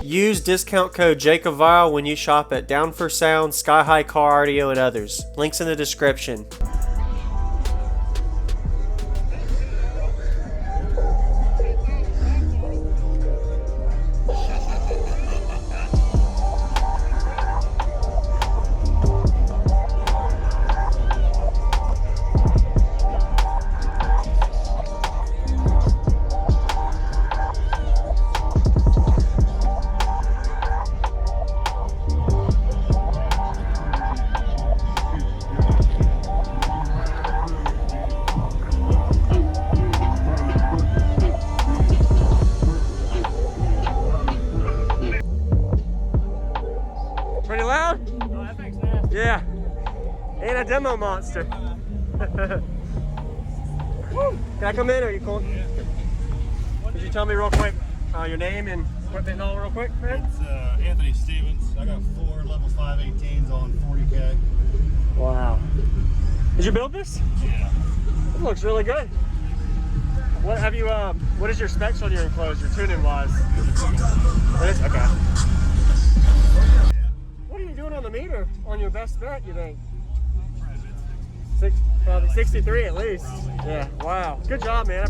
Use discount code JACOBVILE when you shop at Down for Sound, Sky High Car Audio, and others. Links in the description. Pretty loud? Oh, that thing's nasty. Yeah. And a demo monster. Can I come in or are you cool? Yeah. Could you tell me real quick your name and equipment and all real quick, man? It's Anthony Stevens. I got 4 level 518s on 40K. Wow. Did you build this? Yeah. It looks really good. What have you, what is your specs on your enclosure, tuning wise? It is? Okay. What are you doing on the meter on your best bet, you think? Probably 63 at least. Yeah, wow. Good job, man.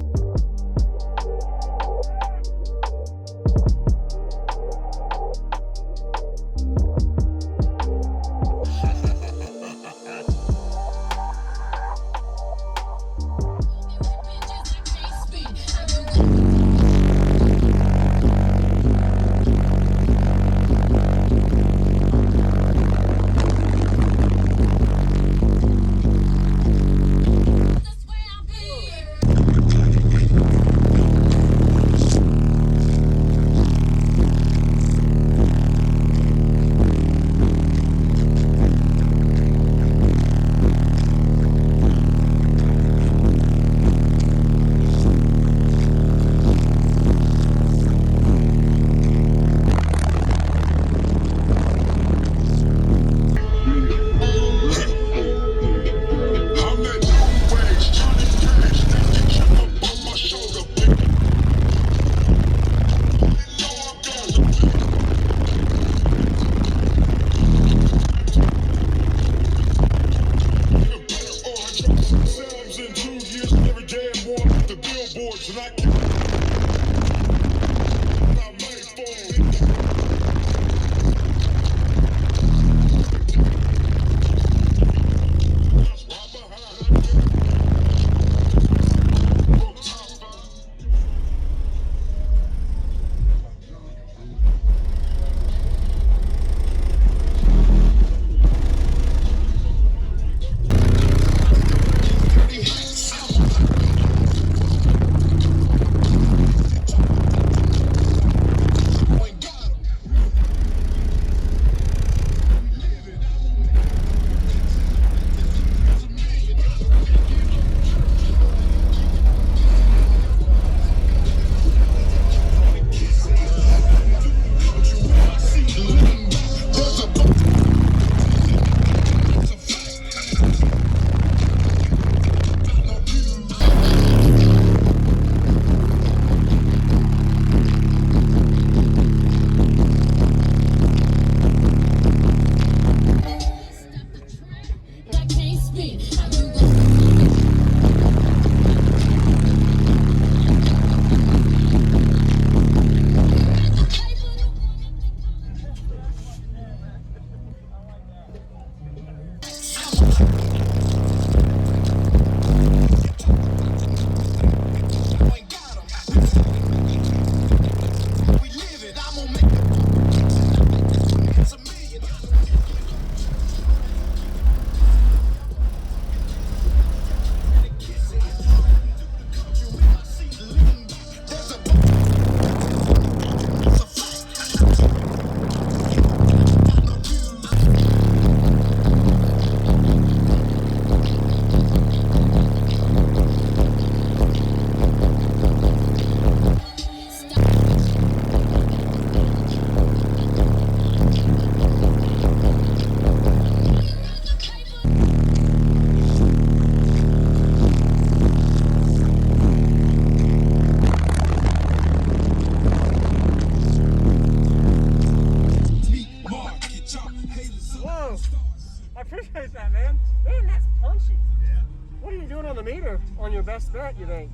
your best spec, you think?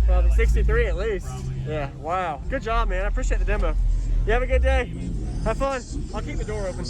Probably 63 at least. Yeah, wow. Good job, man. I appreciate the demo. You have a good day. Have fun. I'll keep the door open.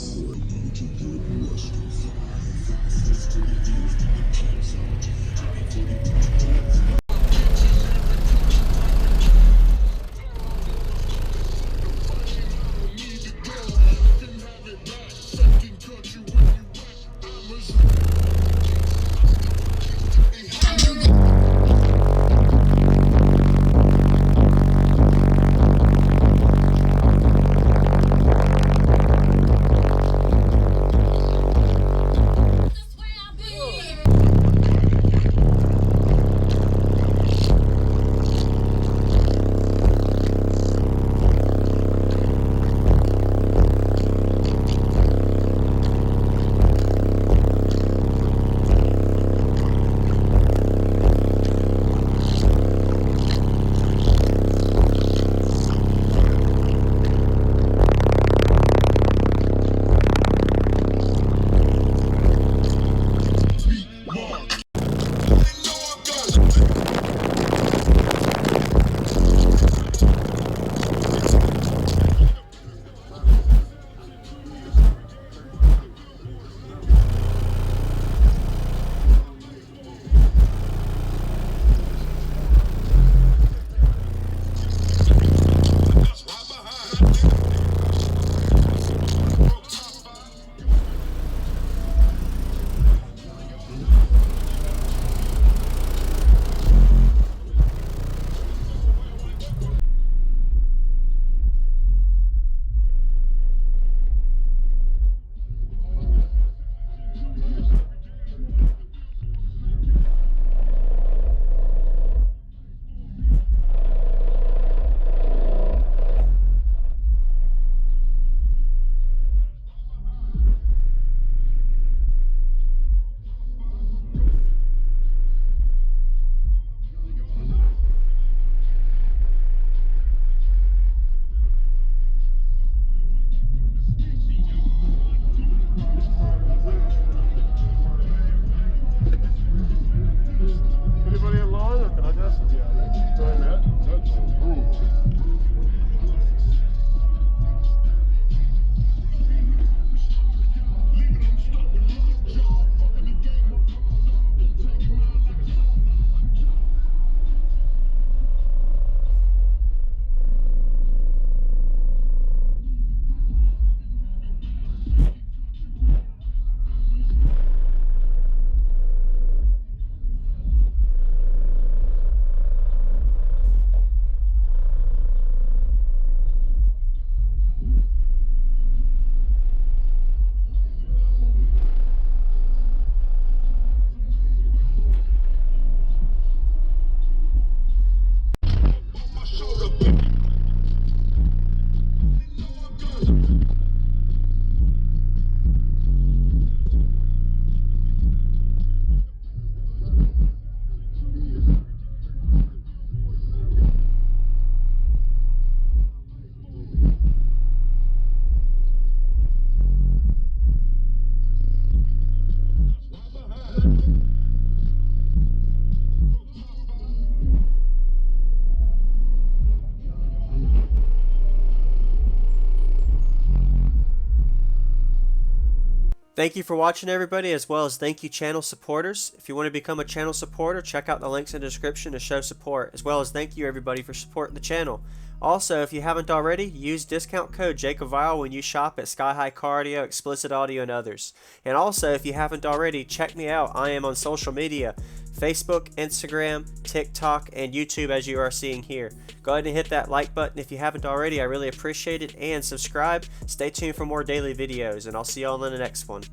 Thank you for watching, everybody, as well as thank you channel supporters. If you want to become a channel supporter, check out the links in the description to show support, as well as thank you everybody for supporting the channel. Also, if you haven't already, use discount code JACOBVILE when you shop at Sky High Cardio, Explicit Audio, and others. And also, if you haven't already, check me out. I am on social media, Facebook, Instagram, TikTok, and YouTube, as you are seeing here. Go ahead and hit that like button if you haven't already. I really appreciate it. And subscribe. Stay tuned for more daily videos, and I'll see you all in the next one.